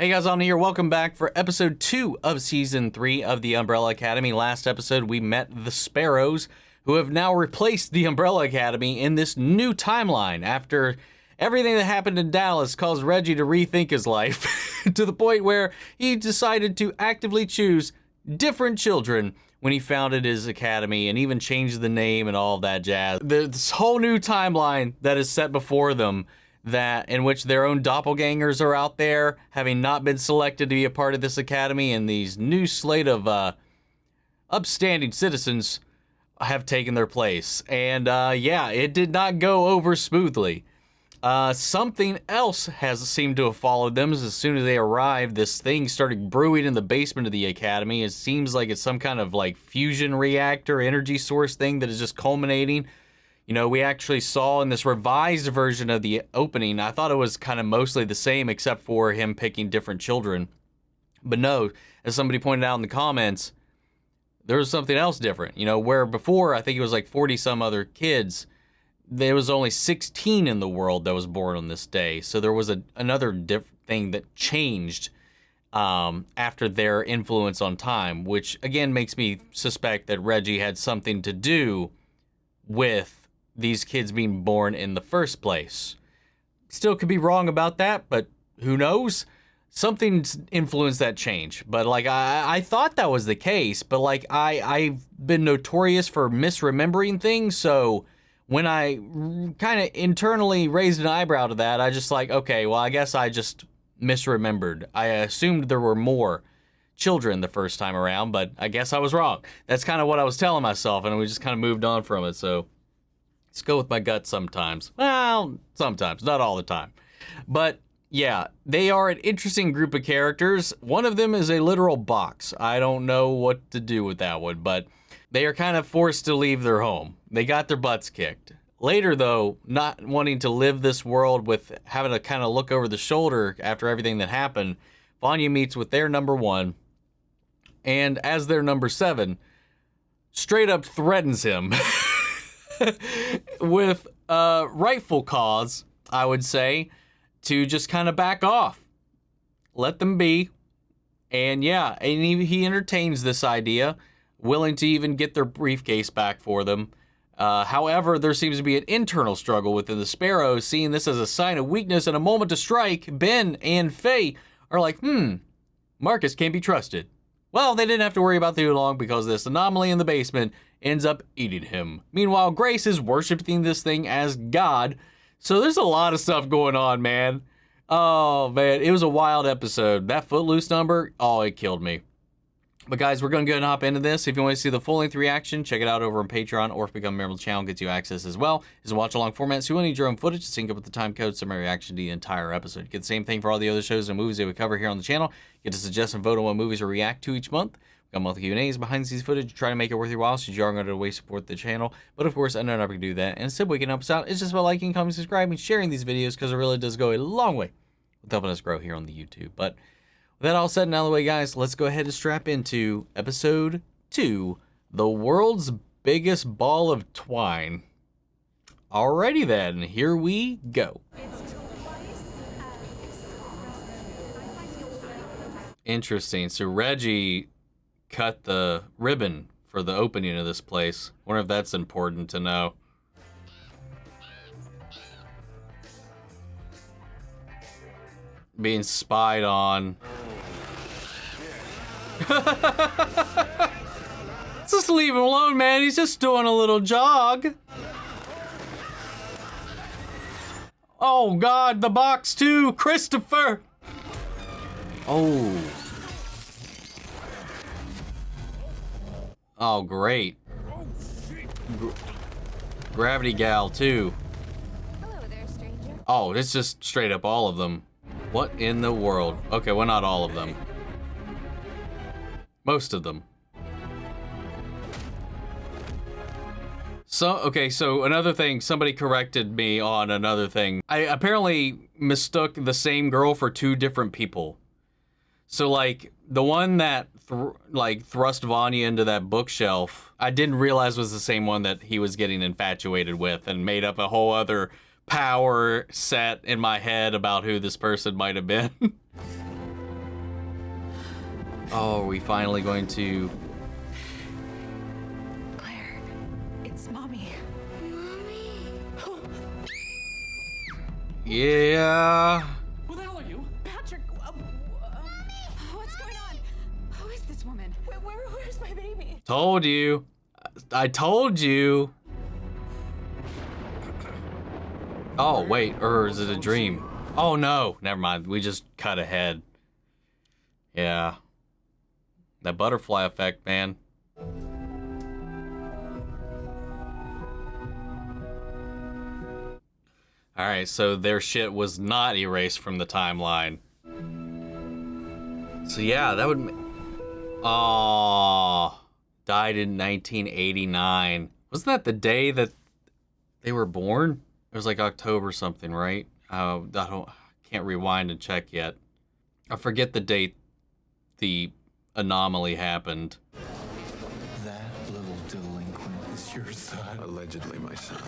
Hey guys, on here. Welcome back for episode 2 of season 3 of the Umbrella Academy. Last episode, we met the Sparrows, who have now replaced the Umbrella Academy in this new timeline after everything that happened in Dallas caused Reggie to rethink his life to the point where he decided to actively choose different children when he founded his academy and even changed the name and all of that jazz. This whole new timeline that is set before them, that in which their own doppelgangers are out there, having not been selected to be a part of this academy, and these new slate of upstanding citizens have taken their place. And yeah, it did not go over smoothly. Something else has seemed to have followed them. As soon as they arrived, this thing started brewing in the basement of the academy. It seems like it's some kind of like fusion reactor energy source thing that is just culminating. You know, we actually saw in this revised version of the opening, I thought it was kind of mostly the same except for him picking different children. But no, as somebody pointed out in the comments, there was something else different. You know, where before I think it was like 40 some other kids, there was only 16 in the world that was born on this day. So there was another thing that changed after their influence on time, which again makes me suspect that Reggie had something to do with these kids being born in the first place. Still could be wrong about that, but who knows? Something's influenced that change. But like I thought that was the case, but like I've been notorious for misremembering things, so when I kind of internally raised an eyebrow to that, I just like, okay, well, I guess I just misremembered. I assumed there were more children the first time around, but I guess I was wrong. That's kind of what I was telling myself, and we just kind of moved on from it, so let's go with my gut sometimes. Well, sometimes, not all the time. But yeah, they are an interesting group of characters. One of them is a literal box. I don't know what to do with that one, but they are kind of forced to leave their home. They got their butts kicked. Later, though, not wanting to live this world with having to kind of look over the shoulder after everything that happened, Vanya meets with their number 1, and as their number 7, straight up threatens him with rightful cause, I would say, to just kind of back off. Let them be. And yeah, and he entertains this idea, willing to even get their briefcase back for them. However, there seems to be an internal struggle within the Sparrows, seeing this as a sign of weakness and a moment to strike. Ben and Faye are like, Marcus can't be trusted. Well, they didn't have to worry about too long because this anomaly in the basement ends up eating him. Meanwhile, Grace is worshiping this thing as God. So there's a lot of stuff going on, man. Oh, man, it was a wild episode. That Footloose number, oh, it killed me. But guys, we're going to go ahead and hop into this. If you want to see the full-length reaction, check it out over on Patreon, or if you become a member of the channel, gets you access as well. It's a watch-along format, so you will need your own footage to sync up with the time code, summary reaction to the entire episode. You get the same thing for all the other shows and movies that we cover here on the channel. You get to suggest and vote on what movies to react to each month. We've got monthly Q&As, behind-the-scenes footage, try to make it worth your while, so you are going to way support the channel. But of course, I know not going to do that. And instead, we can help us out. It's just about liking, commenting, subscribing, sharing these videos, because it really does go a long way with helping us grow here on the YouTube. But with that all said and out of the way, guys, let's go ahead and strap into episode 2, The World's Biggest Ball of Twine. Alrighty then, here we go. Interesting. So Reggie cut the ribbon for the opening of this place. Wonder if that's important to know. Being spied on. Just leave him alone, man. He's just doing a little jog. Oh, God, the box, too. Christopher. Oh. Oh, great. Gravity Gal, too. Hello there, stranger. Oh, it's just straight up all of them. What in the world? Okay, well, not all of them. Most of them. So another thing, somebody corrected me on another thing. I apparently mistook the same girl for 2 different people. So, like, the one that, thrust Vanya into that bookshelf, I didn't realize was the same one that he was getting infatuated with, and made up a whole other power set in my head about who this person might have been. Oh, are we finally going to... Claire, it's Mommy. Yeah. Who the hell are you? Patrick, what's going on? Who is this woman? Where's my baby? Told you. I told you. Oh, wait. Or is it a dream? Oh, no. Never mind. We just cut ahead. Yeah. That butterfly effect, man. Alright, so their shit was not erased from the timeline. So yeah, that would... Oh, died in 1989. Wasn't that the day that they were born? It was like October something, right? Can't rewind and check yet. I forget the date the anomaly happened. That little delinquent is your son. Allegedly my son.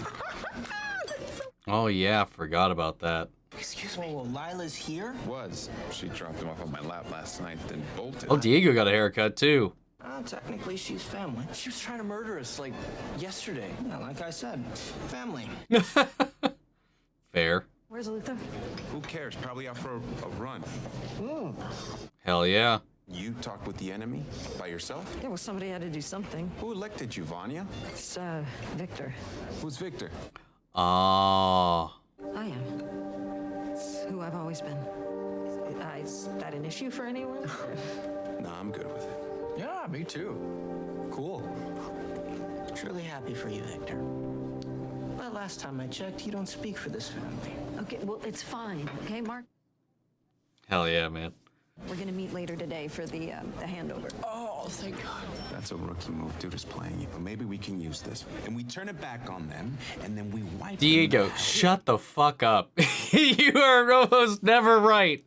Oh yeah, forgot about that. Excuse me. Oh, Lila's here? Was. She dropped him off on my lap last night, then bolted. Oh, Diego got a haircut too. Technically, she's family. She was trying to murder us, like, yesterday. Yeah, like I said, family. Fair. Where's Luther? Who cares? Probably out for a run. Hell yeah. You talked with the enemy? By yourself? Yeah, well, somebody had to do something. Who elected you, Vanya? It's, Victor. Who's Victor? Oh. I am. It's who I've always been. Is that an issue for anyone? Nah, I'm good with it. Yeah, me too. Cool. Truly happy for you, Victor. But last time I checked, you don't speak for this family. Okay, well, it's fine. Okay, Mark? Hell yeah, man. We're gonna meet later today for the handover. Oh, thank God. That's a rookie move. Dude is playing you. But maybe we can use this. And we turn it back on them, and then we wipe Diego, them out. shut the fuck up. You are almost never right.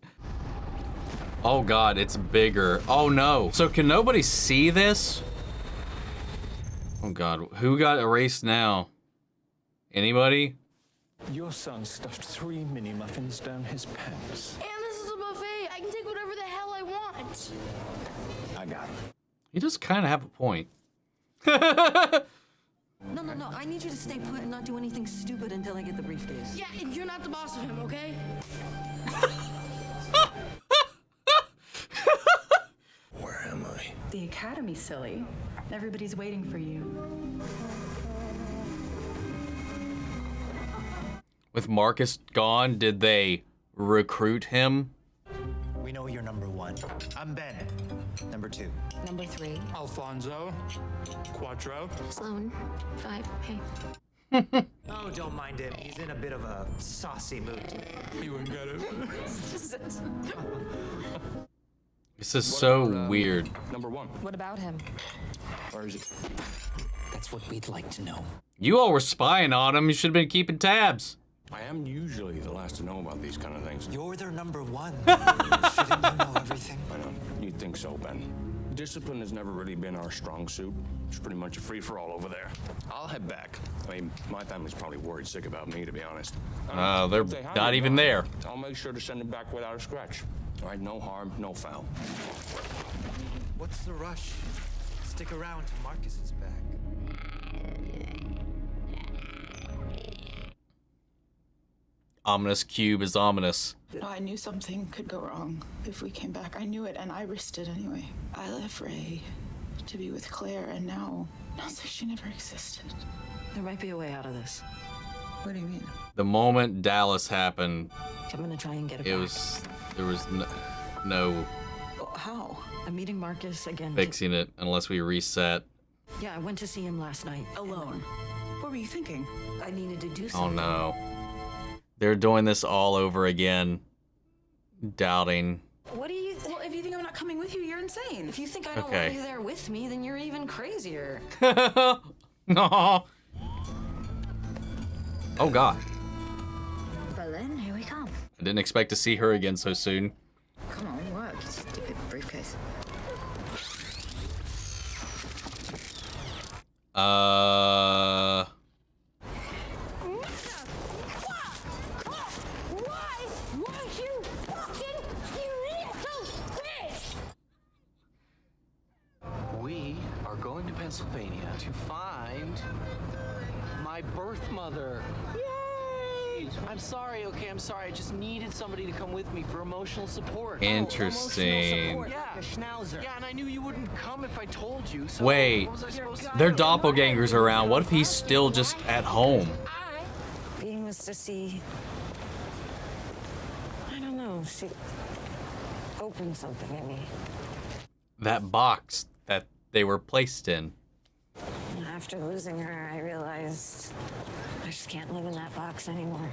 Oh god, it's bigger. Oh no. So can nobody see this? Oh god, who got erased now? Anybody? Your son stuffed 3 mini muffins down his pants. And this is a buffet. I can take whatever the hell I want. I got him. You just kind of have a point. No. I need you to stay put and not do anything stupid until I get the briefcase. Yeah, and you're not the boss of him, okay? Where am I? The academy, silly. Everybody's waiting for you. With Marcus gone, did they recruit him? We know you're number 1. I'm Ben. Number 2. Number 3. Alfonso. Quattro. Sloan. 5. Hey. Oh, don't mind him. He's in a bit of a saucy mood today. You wouldn't get it. This is so weird. Number 1. What about him? Where is it? That's what we'd like to know. You all were spying on him. You should have been keeping tabs. I am usually the last to know about these kind of things. You're their number 1. Shouldn't you know everything? I don't. You'd think so, Ben. Discipline has never really been our strong suit. It's pretty much a free-for-all over there. I'll head back. I mean, my family's probably worried sick about me, to be honest. They're If they have not you, even there. I'll make sure to send it back without a scratch. All right, no harm, no foul. What's the rush? Stick around till Marcus is back. Ominous cube is ominous. I knew something could go wrong if we came back. I knew it, and I risked it anyway. I left Ray to be with Claire, and now it's like she never existed. There might be a way out of this. What do you mean? The moment Dallas happened, I'm gonna try and get it there was no How? I'm meeting Marcus again. fixing it unless we reset. Yeah, I went to see him last night. Alone. What were you thinking? I needed to do Oh something. no. They're doing this all over again. Doubting. What do you... Well, if you think I'm not coming with you, you're insane. If you think I don't Okay. want you there with me, then you're even crazier. No. Oh god. Well then, here we come. I didn't expect to see her again so soon. Come on, work. You stupid briefcase. Why won't you fucking you little bitch? going to Pennsylvania to find my birth mother. Yay! I'm sorry, okay, I'm sorry. I just needed somebody to come with me for emotional support. Interesting. Yeah, schnauzer. Yeah, and I knew you wouldn't come if I told you. So Wait, what was I supposed to their do? doppelgangers around. What if he's still just at home? Being was to see. I don't know. She opened something in me. That box that they were placed in. And after losing her, I realized I just can't live in that box anymore.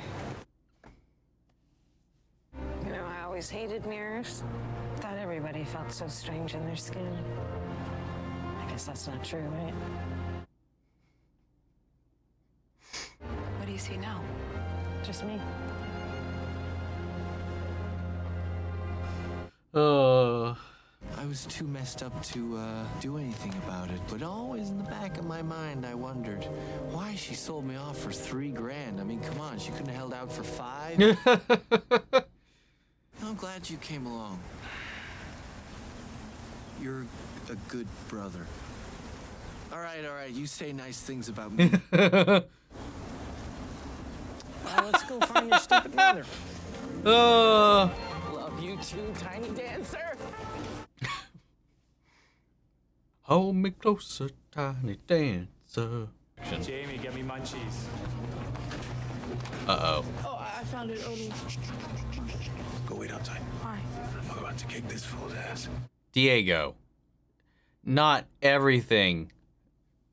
You know, I always hated mirrors. Thought everybody felt so strange in their skin. I guess that's not true, right? What do you see now? Just me. I was too messed up to do anything about it, but always in the back of my mind, I wondered why she sold me off for $3,000. I mean, come on, she couldn't have held out for $5. I'm glad you came along. You're a good brother. All right, you say nice things about me. Let's go find your stupid mother. Love you too, tiny dancer. Hold me closer, tiny dancer. Jamie, get me munchies. Uh-oh. Oh, I found it, Odie. Go wait outside. Why? I'm about to kick this fool's ass. Diego, not everything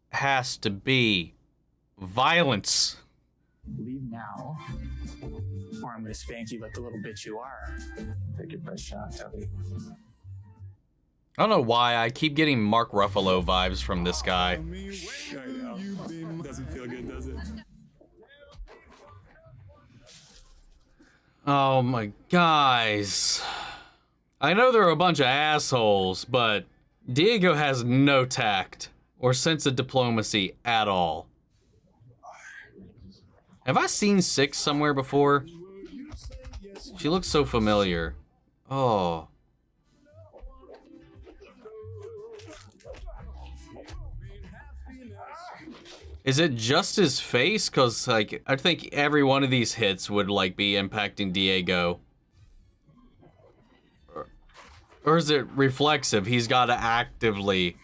has to be violence. Leave now, or I'm gonna spank you like the little bitch you are. Take your best shot, Tubby. I don't know why I keep getting Mark Ruffalo vibes from this guy. I know. Doesn't feel good, does it? Oh my guys. I know they're a bunch of assholes, but Diego has no tact or sense of diplomacy at all. Have I seen Six somewhere before? She looks so familiar. Oh. Is it just his face? Cause like I think every one of these hits would like be impacting Diego. Or is it reflexive? He's got to actively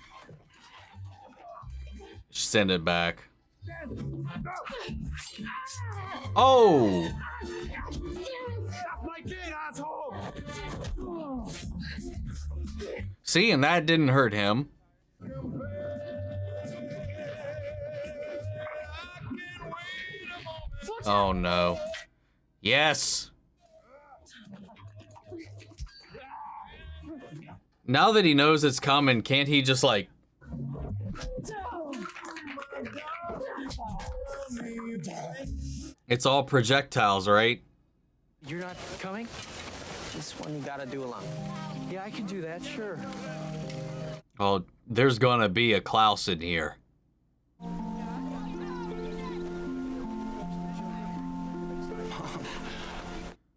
send it back. Oh! See, and that didn't hurt him. Oh no. Yes! Now that he knows it's coming, can't he just like... It's all projectiles, right? You're not coming? This one you gotta do alone. Yeah, I can do that, sure. Oh, there's gonna be a Klaus in here.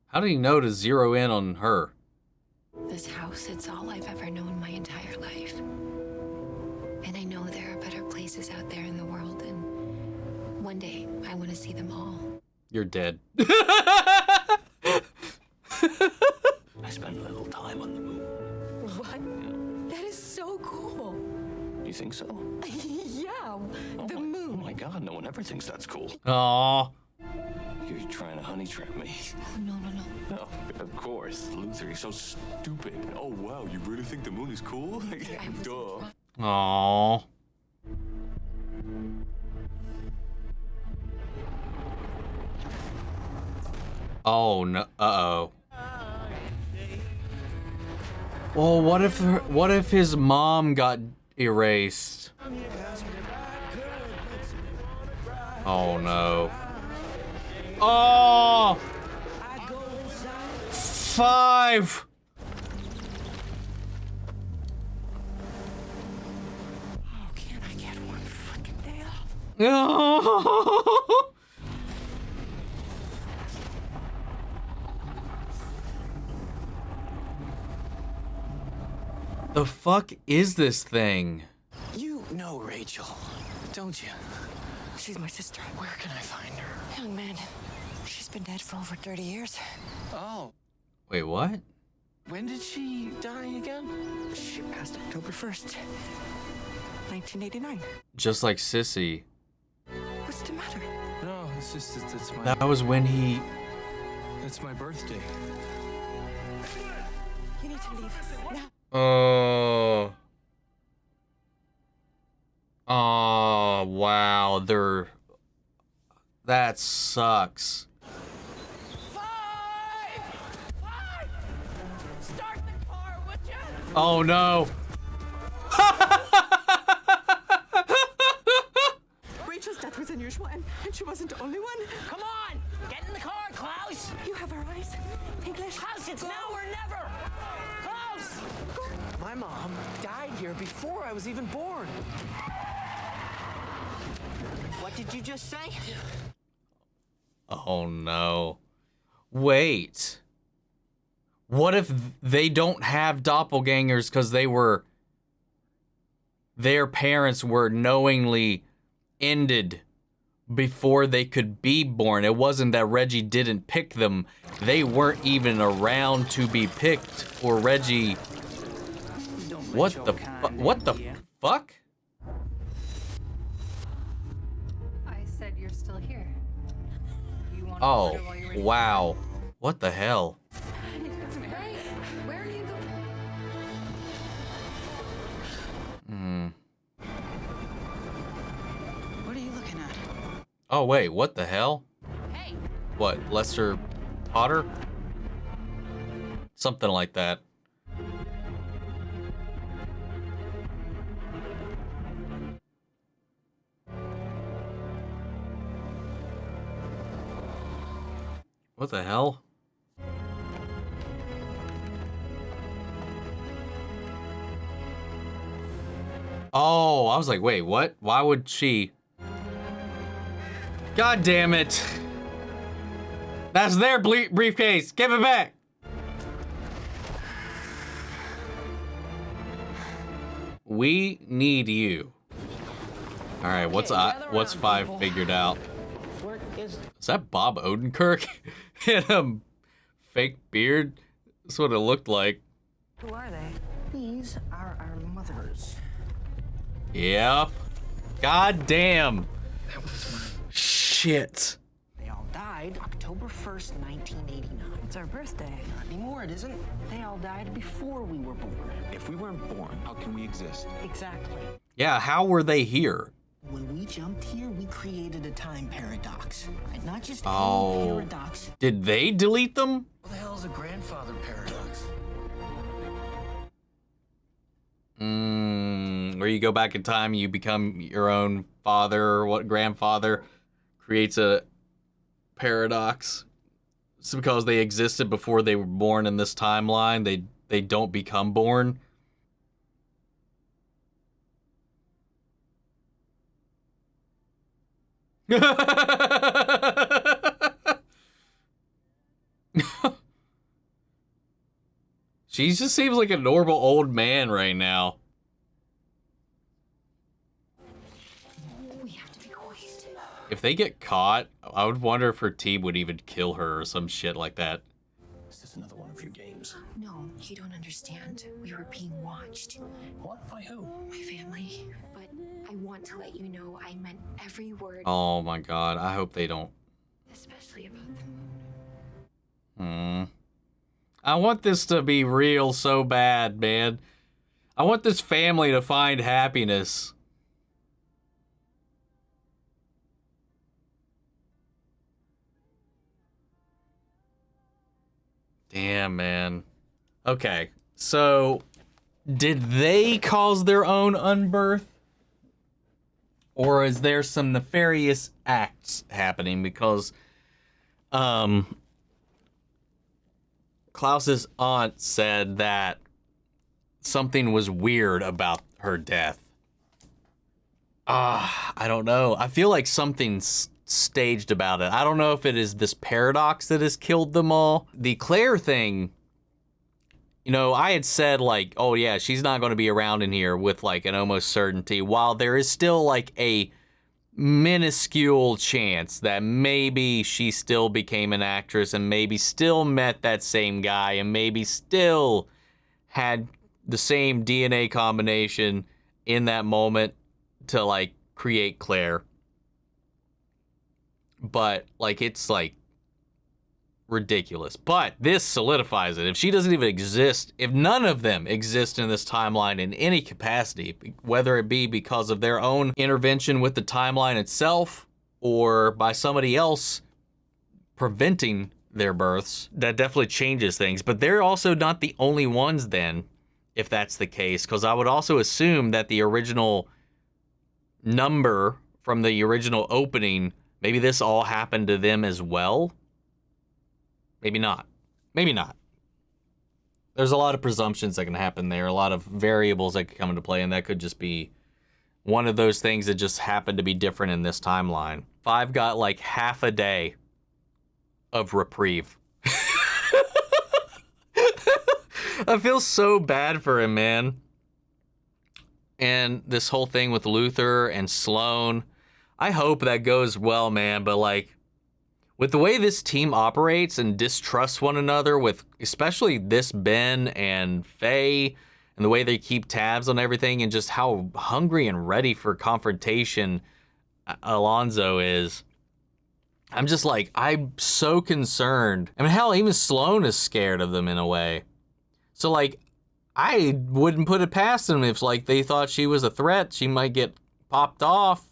How did he know to zero in on her? This house, it's all I've ever known my entire life. And I know there are better places out there in the world, and one day I want to see them all. You're dead. I spent a little time on the moon. What? That is so cool. You think so? Yeah, the moon. Oh my God, no one ever thinks that's cool. Aww. You're trying to honey trap me. Oh, no. No, of course. Luther, you're so stupid. Oh, wow, you really think the moon is cool? Duh. Aww. Oh no! Uh-oh. Well, what if his mom got erased? Oh no! Oh! 5. Oh, can't I get one fucking day off? Oh! The fuck is this thing? You No, Rachel. Don't you? She's my sister. Where can I find her? Young man, she's been dead for over 30 years. Oh. Wait, what? When did she die again? She passed October 1st, 1989. Just like Sissy. What's the matter? No, it's just it's my... That was when he... It's my birthday. You need to leave now. Oh. Oh, wow. That sucks. Five! Start the car, would you? Oh, no. Rachel's death was unusual, and she wasn't the only one. Come on! Get in the car, Klaus! You have our eyes. English. Klaus, it's now or never! Klaus! My mom died here before I was even born. What did you just say? Oh, no. Wait. What if they don't have doppelgangers because their parents were knowingly ended before they could be born? It wasn't that Reggie didn't pick them. They weren't even around to be picked, or Reggie... What the fuck? I said you're still here. You want to Oh, order while you're ready? wow. What the hell? Hey, where are you Hmm. going? What are you looking at? Oh, wait, what the hell? Hey, What, Lester Potter? Something like that. What the hell? Oh, I was like, wait, what? Why would she? God damn it. That's their briefcase. Give it back. We need you. All right, what's five figured out? Is that Bob Odenkirk in a fake beard? That's what it looked like. Who are they? These are our mothers. Yep. God damn. That was Shit. They all died October 1st, 1989. It's our birthday. Not anymore, it isn't. They all died before we were born. If we weren't born, how can we exist? Exactly. Yeah, how were they here? When we jumped here, we created a time paradox. And not just Oh. any paradox. Did they delete them? What the hell is a grandfather paradox? Where you go back in time, you become your own father or what grandfather creates a paradox. It's because they existed before they were born in this timeline. They don't become born. She just seems like a normal old man right now. We have to be quiet. If they get caught, I would wonder if her team would even kill her or some shit like that. Is this another one of your games? No, you don't understand. We were being watched. What? By who? My family. But I want to let you know I meant every word, Oh my god, I hope they don't. especially about the moon. I want this to be real so bad, man. I want this family to find happiness. Damn, man. Okay, so did they cause their own unbirth? Or is there some nefarious acts happening? Because, Klaus's aunt said that something was weird about her death. I don't know. I feel like something's staged about it. I don't know if it is this paradox that has killed them all. The Claire thing You know, I had said, like, oh, yeah, she's not going to be around in here with, like, an almost certainty, while there is still, like, a minuscule chance that maybe she still became an actress and maybe still met that same guy and maybe still had the same DNA combination in that moment to, like, create Claire. But, like, it's, like, ridiculous. But this solidifies it. If she doesn't even exist, if none of them exist in this timeline in any capacity, whether it be because of their own intervention with the timeline itself or by somebody else preventing their births, that definitely changes things. But they're also not the only ones then, if that's the case, because I would also assume that the original number from the original opening, maybe this all happened to them as well. Maybe not. Maybe not. There's a lot of presumptions that can happen there, a lot of variables that could come into play, and that could just be one of those things that just happened to be different in this timeline. 5 got like half a day of reprieve. I feel so bad for him, man. And this whole thing with Luther and Sloane, I hope that goes well, man, but like, with the way this team operates and distrusts one another, with especially this Ben and Faye, and the way they keep tabs on everything, and just how hungry and ready for confrontation Alonzo is, I'm just like, I'm so concerned. I mean, hell, even Sloane is scared of them in a way. So, like, I wouldn't put it past them if, like, they thought she was a threat. She might get popped off.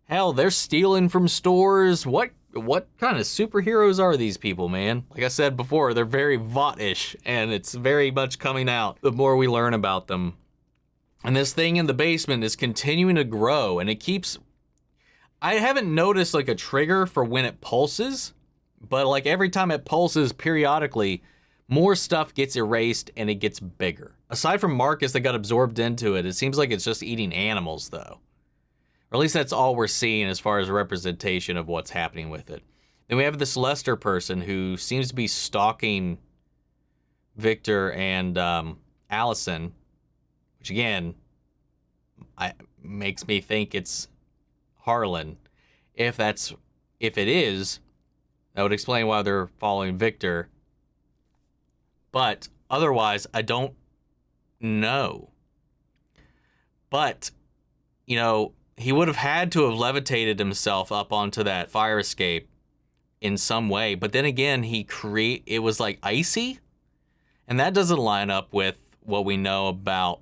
Hell, they're stealing from stores. What kind of superheroes are these people, man? Like I said before, they're very Vought-ish, and it's very much coming out the more we learn about them. And this thing in the basement is continuing to grow, and it keeps... I haven't noticed, like, a trigger for when it pulses, but, like, every time it pulses periodically, more stuff gets erased, and it gets bigger. Aside from Marcus that got absorbed into it, it seems like it's just eating animals, though. Or at least that's all we're seeing as far as representation of what's happening with it. Then we have this Lester person who seems to be stalking Victor and Allison, which again, makes me think it's Harlan. If it is, that would explain why they're following Victor. But otherwise, I don't know. But, you know, he would have had to have levitated himself up onto that fire escape in some way. But then again, it was like icy. And that doesn't line up with what we know about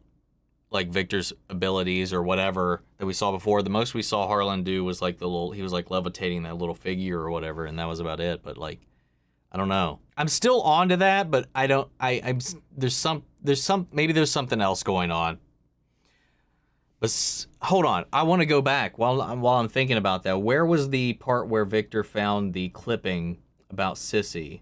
like Victor's abilities or whatever that we saw before. The most we saw Harlan do was like he was like levitating that little figure or whatever. And that was about it. But like, I don't know. I'm still onto that, but there's something else going on. But hold on, I want to go back while I'm thinking about that. Where was the part where Victor found the clipping about Sissy?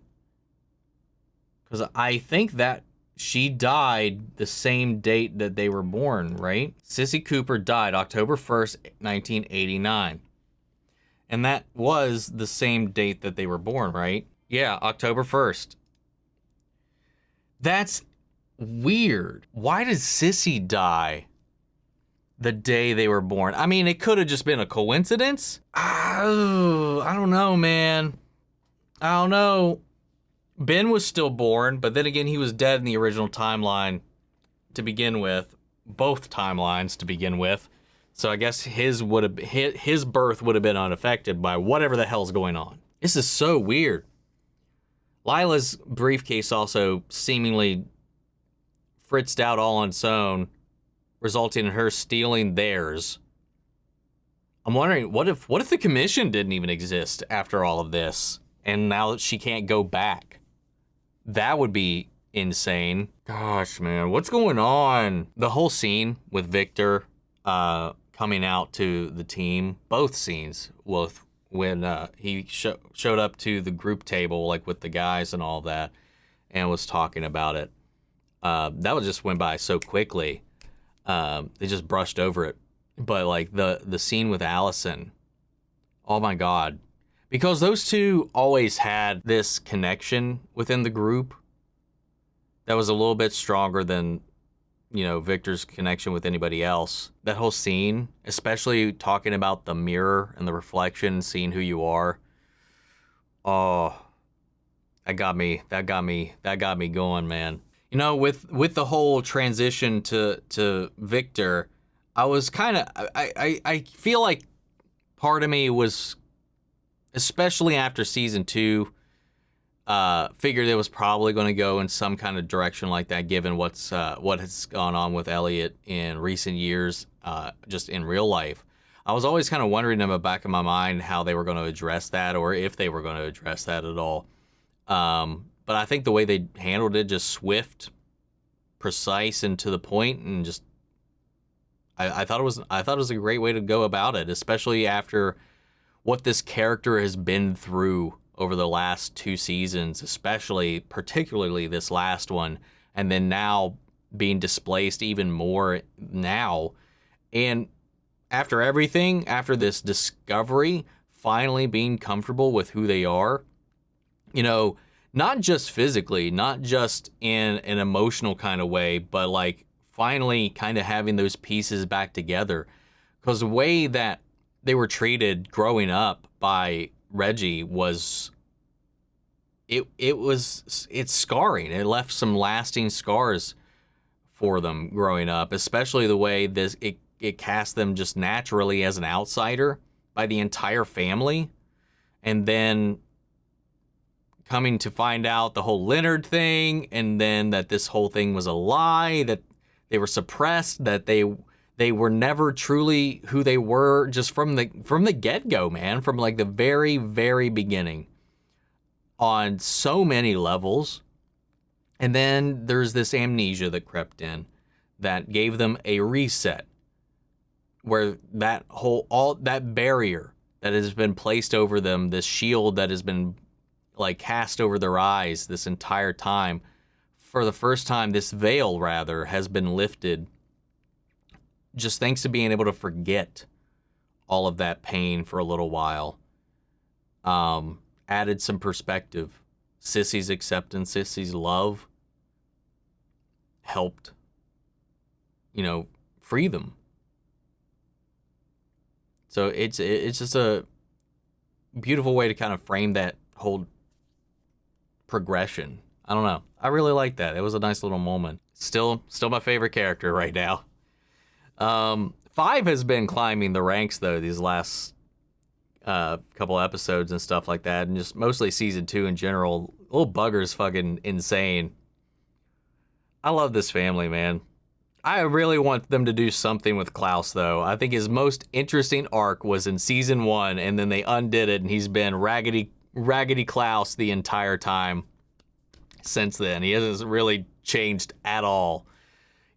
Because I think that she died the same date that they were born, right? Sissy Cooper died October 1st, 1989. And that was the same date that they were born, right? Yeah, October 1st. That's weird. Why did Sissy die the day they were born? I mean, it could have just been a coincidence. I don't know, man. I don't know. Ben was still born, but then again, he was dead in the original timeline to begin with. Both timelines to begin with. So I guess his birth would have been unaffected by whatever the hell's going on. This is so weird. Lila's briefcase also seemingly fritzed out all on its own, resulting in her stealing theirs. I'm wondering, what if the commission didn't even exist after all of this, and now that she can't go back? That would be insane. Gosh, man, what's going on? The whole scene with Victor coming out to the team, both scenes, when he showed up to the group table, like with the guys and all that, and was talking about it. That just went by so quickly. They just brushed over it. But like the scene with Allison, oh my God. Because those two always had this connection within the group that was a little bit stronger than, you know, Victor's connection with anybody else. That whole scene, especially talking about the mirror and the reflection, seeing who you are. Oh, that got me going, man. You know, with the whole transition to Victor, I was kind of, I feel like part of me was, especially after season 2, figured it was probably going to go in some kind of direction like that, given what has gone on with Elliot in recent years, just in real life. I was always kind of wondering in the back of my mind how they were going to address that, or if they were going to address that at all. But I think the way they handled it, just swift, precise, and to the point, and just I thought it was a great way to go about it, especially after what this character has been through over the last 2 seasons, particularly this last one, and then now being displaced even more now. And after everything, after this discovery, finally being comfortable with who they are, you know, not just physically, not just in an emotional kind of way, but like finally kind of having those pieces back together. Because the way that they were treated growing up by Reggie was, it's scarring. It left some lasting scars for them growing up, especially the way it cast them just naturally as an outsider by the entire family. And then coming to find out the whole Leonard thing, and then that this whole thing was a lie, that they were suppressed, that they were never truly who they were, just from the get-go, man, from like the very, very beginning, on so many levels. And then there's this amnesia that crept in that gave them a reset, where that that barrier that has been placed over them, this shield that has been like cast over their eyes this entire time, for the first time, this veil rather has been lifted, just thanks to being able to forget all of that pain for a little while. Added some perspective. Sissy's acceptance, Sissy's love helped, you know, free them. So it's just a beautiful way to kind of frame that whole progression. I don't know. I really like that. It was a nice little moment. Still my favorite character right now. 5 has been climbing the ranks though these last couple episodes and stuff like that, and just mostly season 2 in general. Little bugger's fucking insane. I love this family, man. I really want them to do something with Klaus, though. I think his most interesting arc was in season 1, and then they undid it, and he's been Raggedy Klaus the entire time since then. He hasn't really changed at all.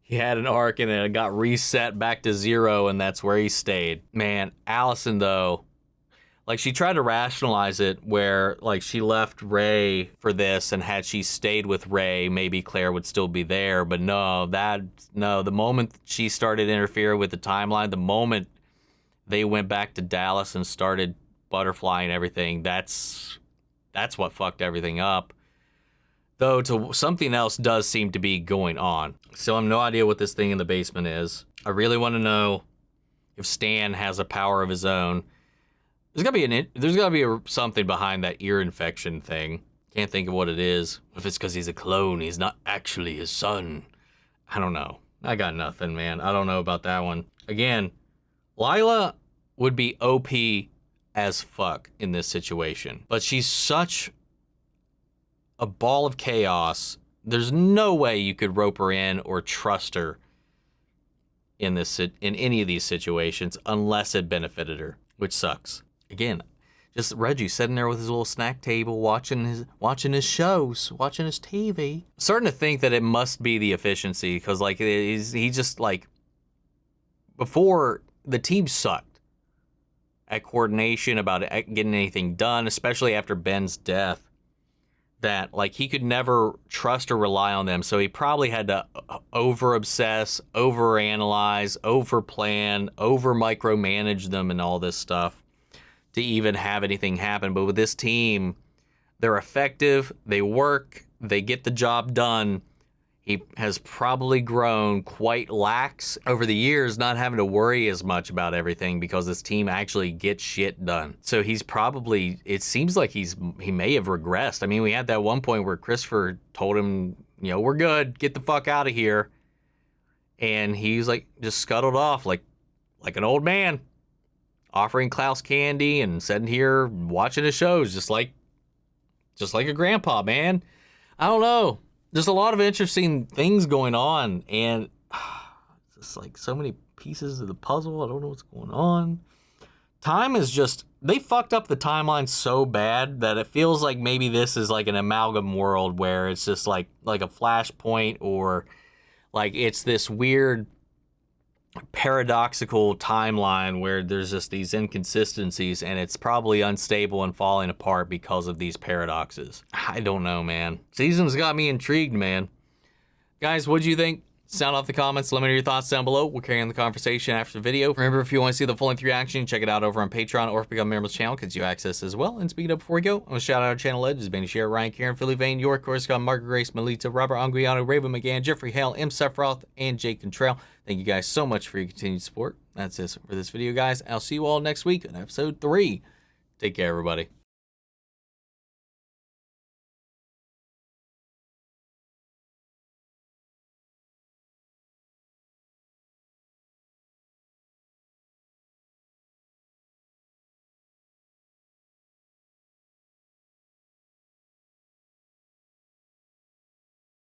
He had an arc, and then it got reset back to 0, and that's where he stayed. Man, Allison, though, like, she tried to rationalize it where, like, she left Ray for this, and had she stayed with Ray, maybe Claire would still be there. But no, the moment she started interfering with the timeline, the moment they went back to Dallas and started Butterfly and everything, that's what fucked everything up. Though something else does seem to be going on. Still have no idea what this thing in the basement is. I really want to know if Stan has a power of his own. There's gotta be something behind that ear infection thing. Can't think of what it is. If it's because he's a clone, he's not actually his son. I don't know. I got nothing, man. I don't know about that one. Again, Lila would be OP as fuck in this situation, but she's such a ball of chaos. There's no way you could rope her in or trust her in any of these situations unless it benefited her, which sucks. Again, just Reggie sitting there with his little snack table, watching his shows, watching his TV. Starting to think that it must be the efficiency, because like he just like, before, the team sucked at coordination about getting anything done, especially after Ben's death. That like he could never trust or rely on them, so he probably had to over-obsess, over-analyze, over-plan, over-micromanage them and all this stuff to even have anything happen. But with this team, they're effective, they work, they get the job done. He has probably grown quite lax over the years, not having to worry as much about everything because this team actually gets shit done. So he's probably, it seems like he may have regressed. I mean, we had that one point where Christopher told him, you know, we're good, get the fuck out of here. And he's like, just scuttled off like an old man, offering Klaus candy and sitting here watching his shows just like a grandpa, man. I don't know. There's a lot of interesting things going on, and just like so many pieces of the puzzle. I don't know what's going on. Time is just, they fucked up the timeline so bad that it feels like maybe this is like an amalgam world where it's just like a flashpoint, or like it's this weird paradoxical timeline where there's just these inconsistencies and it's probably unstable and falling apart because of these paradoxes. I don't know, man. Season's got me intrigued, man. Guys, what'd you think? Sound off the comments. Let me know your thoughts down below. We'll carry on the conversation after the video. Remember, if you want to see the full-length reaction, check it out over on Patreon or become a member of the channel because you access as well. And speaking of, before we go, I'm going to shout out our channel legends: Benny Share, Ryan, Karen, Philly Vane, York, Coruscant, Margaret Grace, Melita, Robert Anguiano, Raven McGann, Jeffrey Hale, M. Sephiroth, and Jake Contrail. Thank you guys so much for your continued support. That's it for this video, guys. I'll see you all next week on episode 3. Take care, everybody.